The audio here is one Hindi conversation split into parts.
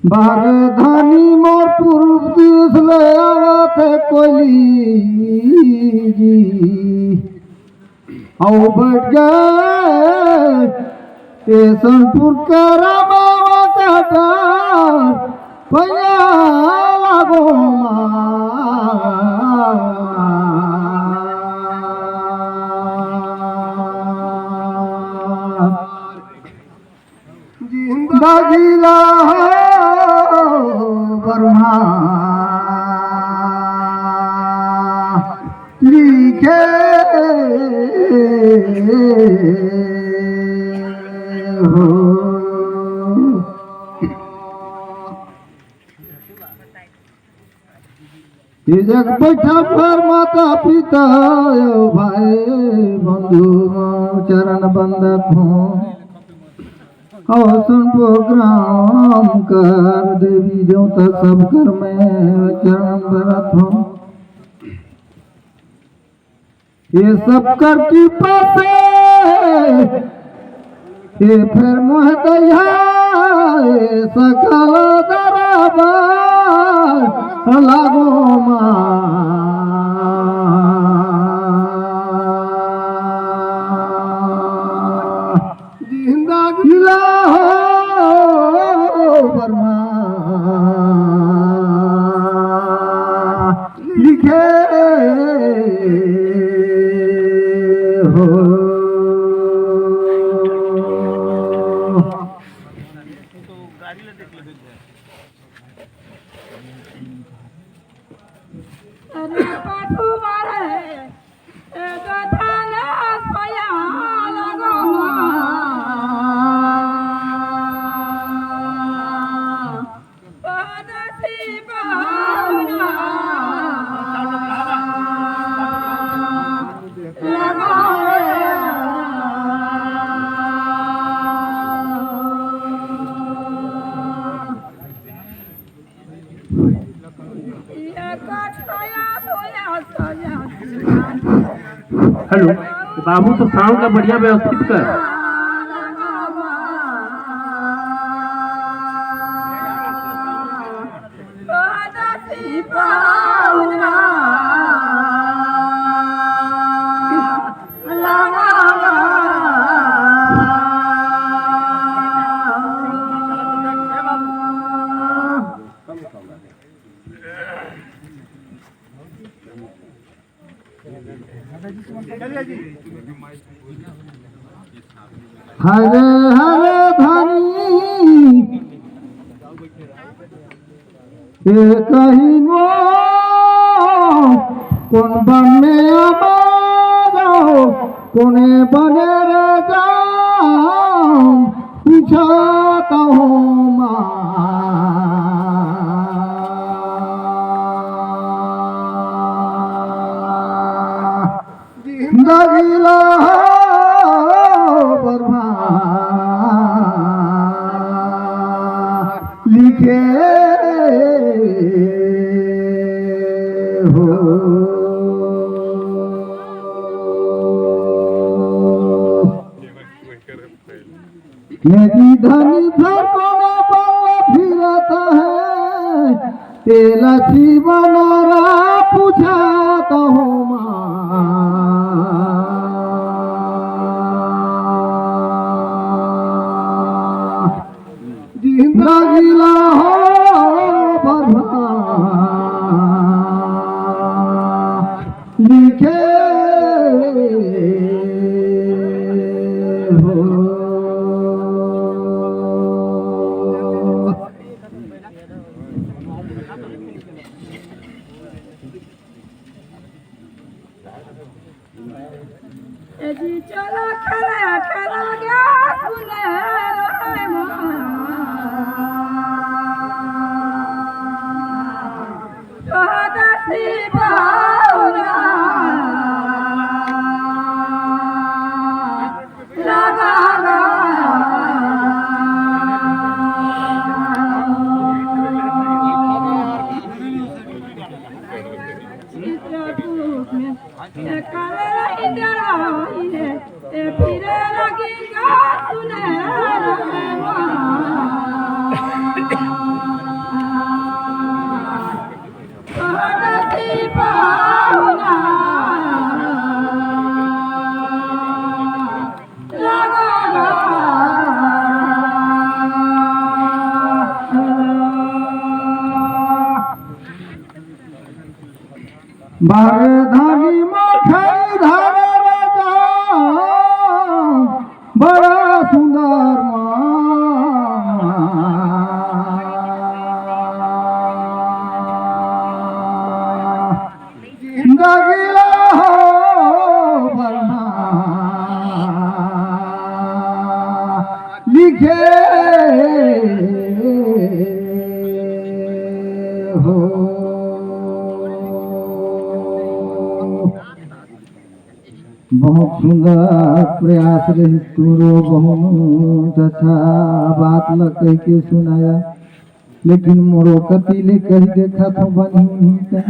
बागधानी मोर पूर्व दिवस ले आवत है कोली जी आओ बैठ गए स्टेशनपुर का रामावा का डार भैया लागो जिंदगीला वर्मा लिखे हो जग बैठा पर माता पिता भाई बंधु चरण बंदक हूँ औसन प्रोग्राम कर देवी देवता सब कर में चरण भरत हूँ ये सब कर की पासे ये फिर मोह दया सकल दरबार लागो जिंदगीला वर्मा लिखे हो अरे पाटू मारे गठाना सोया लगो पदसी बावना हेलो बाबू तो साउंड का बढ़िया व्यवस्थित कर हरे हरे धनी कहीं वो कौन बने आबादो कोने बने रे जाम पिछाता हूँ जिंदगीला वर्मा लिखे हो यदि धनी धर्म फिरता है तेला जीवन पूछाता हूँ जिंदगीला वर्मा लिखे हो जी चलो खेला खेला गया सुने रे पदसी बावना लगा फिर लगी सुने बारे धानी मखाई धारे राजा बड़ा सुंदर जिंदगीला हो भरना लिखे हो बहुत सुंदर प्रयास रही तुरो बहुत अच्छा बात ल कह के सुनाया लेकिन मोरो कतिले कही देखा तो बनी नहीं का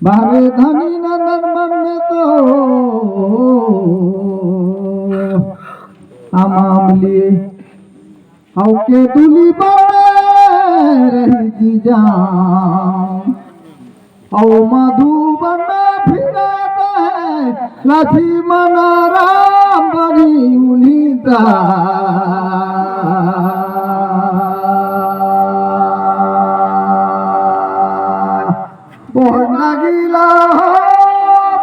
बारे धनी नंदन मन में तो आमाम लिए औ के दुली बने रही जी जान औ मधुबन में फिरता है लक्ष्मण राम बनी उन्हीं दा बहुत नगीला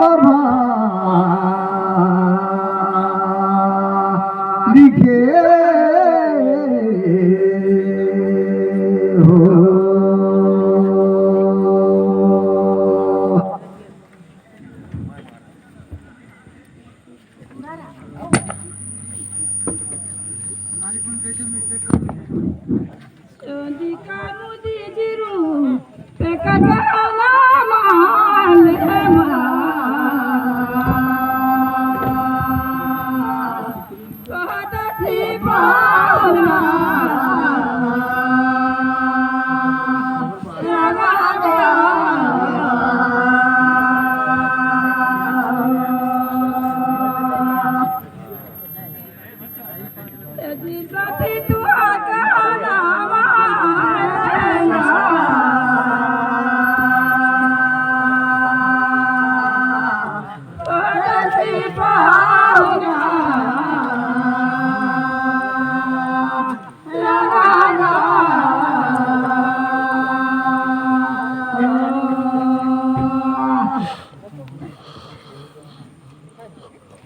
बर्मा लिखे हो चोंदी का मुदी जिरू पे कटाला माल है कहती बावला लगा गया जी साथी तू आगाना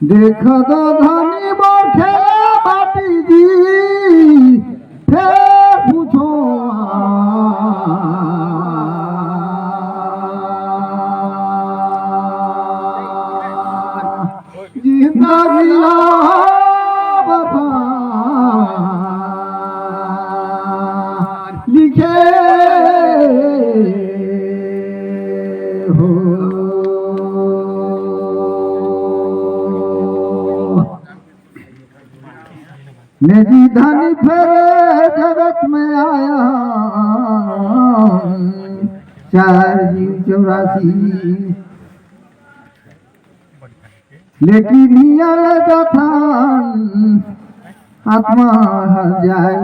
देखा तो धनी बोखे बाटी जी फिर पूछो जिंदगी ला बाबा लिखे हो मेरी धनी फेरे जगत में आया 4 जीव 84 लेकिन हियल जथान आत्मा हर जाए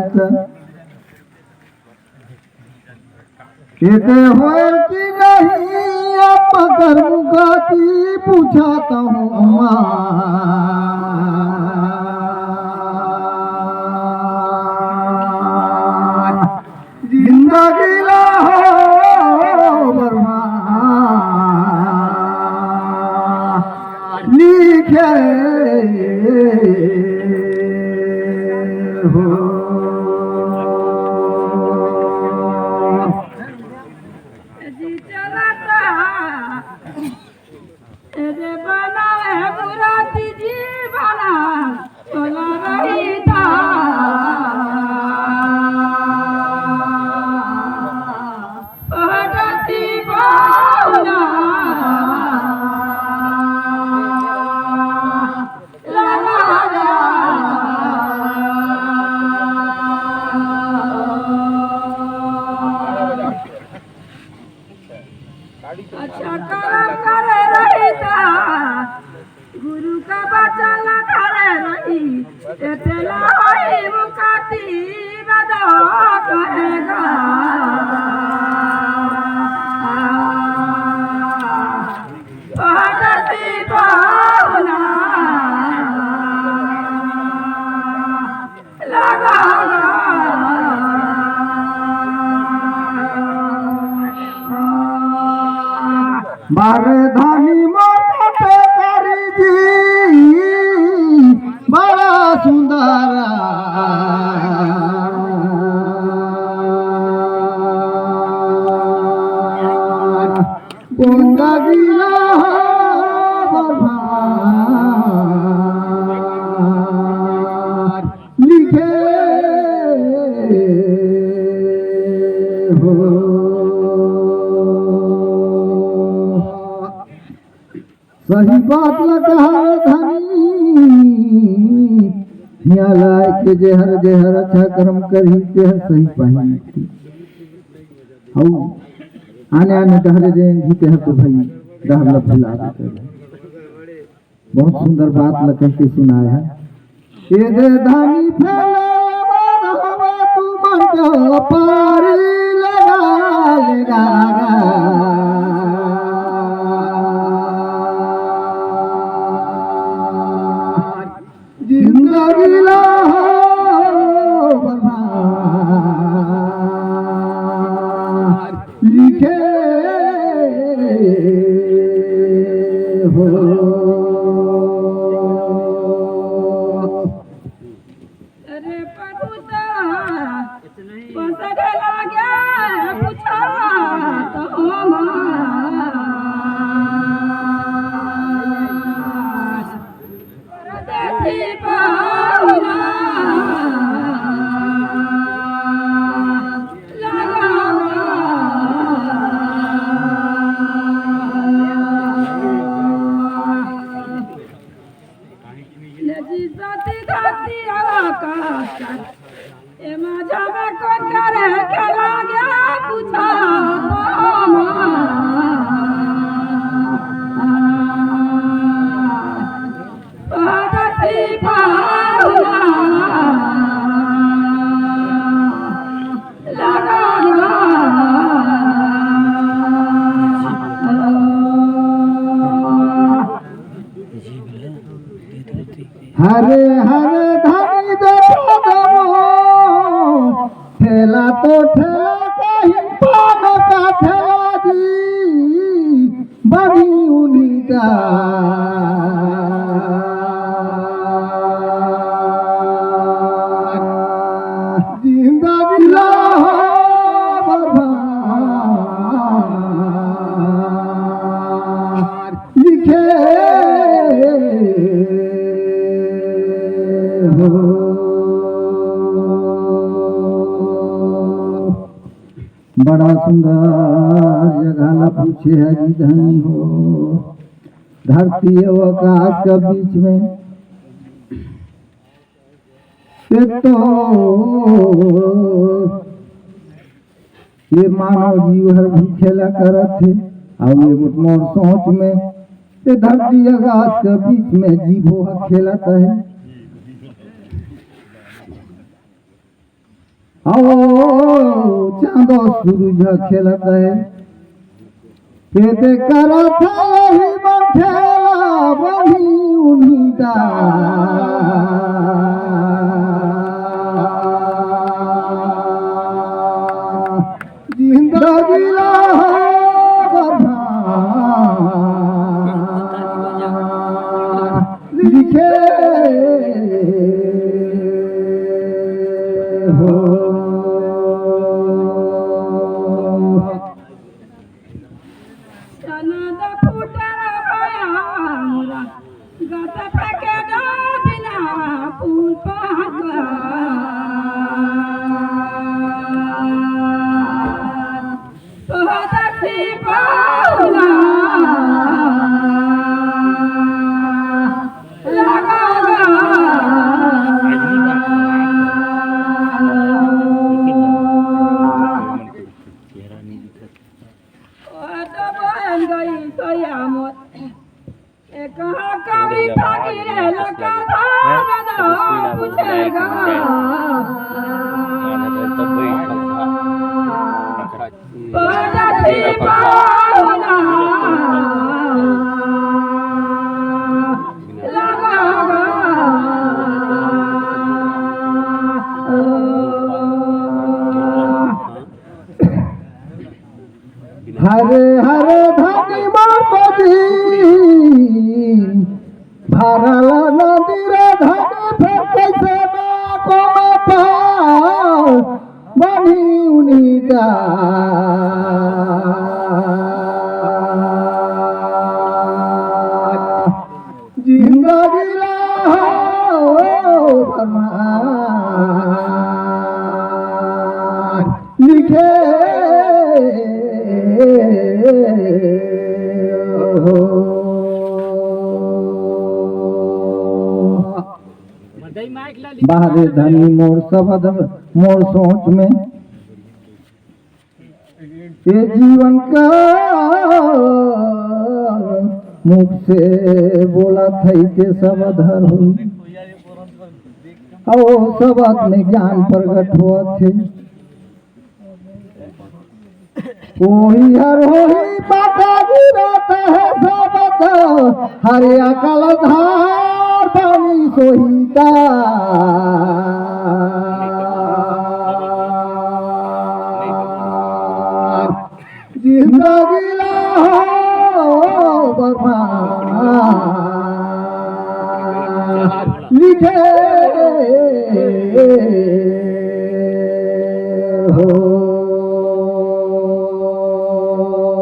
कहते होए कि नहीं आप कर्म गति पूछाता हूँ जिंदगी ला बर्मा लिखे हो जी चलाता रे बना है बुराती जी बना चला रही था कहती बावला अच्छा कर्म करे रही था गुरु का बचन करे रही इतना होई मुकाती बदो कहेगा कहती बावला लगा बार सही बात लगा धनी हिया लाए के जेहर अच्छा कर्म करी ते सही पाही हऊ आने आने डहरे दे जीते हैं तो भाई डहर लफला कर बहुत सुंदर बात लगा के सुनाया है ये दे धानी फैला हवा तू मन जो पारी लगा जिंदगी ला लिखे हो अरे पगुता पसरे लाग्या पूछा तो परदेसी पाहुना हरे हरे धनी दो ठेला तो ठेला कहीं पान का ठेला जी बड़ी उन्हीं का जिंदगी लाहो लिखे बड़ा सुंदर जगह न पूछे है जी धनी हो धरती और आकाश के बीच में एक तो ये मानव जीव हर भी खेला करत थे और ये मोर सोच में ये धरती आकाश के बीच में जीवो खेलता है चांदो सूरज खेलता है करा था यही मन खेला वही उन्हीं का जिंदगी लिखे हो हरे हरे धनी मापदी भरला नदी रे धनी फिर कैसे ना को पाओ बनी उन्हीं का जिंदगी लाओ लिखे हो बाहरे धनी मोर सबद मोर सोच में ये जीवन का मुख से बोला थई के सब अधर हुई और सबद में ज्ञान प्रकट हुआ थे कोई हर होई बाका गिरता है सबद हरिया कलधार पानी सोहीता जिंदगी लाहो बर्बाद लिखे हो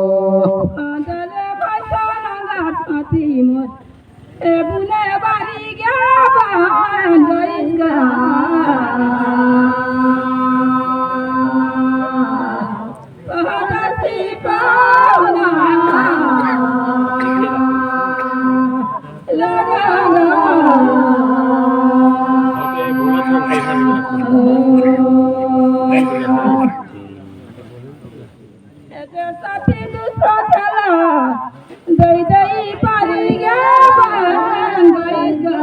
आंधळे भाषणांगात अतिमत ए बुने बारी घ्या बांधईगा पहाडाची पाहुणा त्याच्यासाठी दुसरा त्याला दई दई पारी घ्या बांधईगा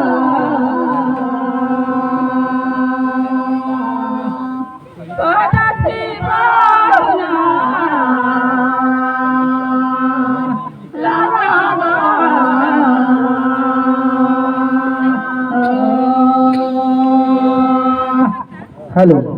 पहाडाची पाहुणा हेलो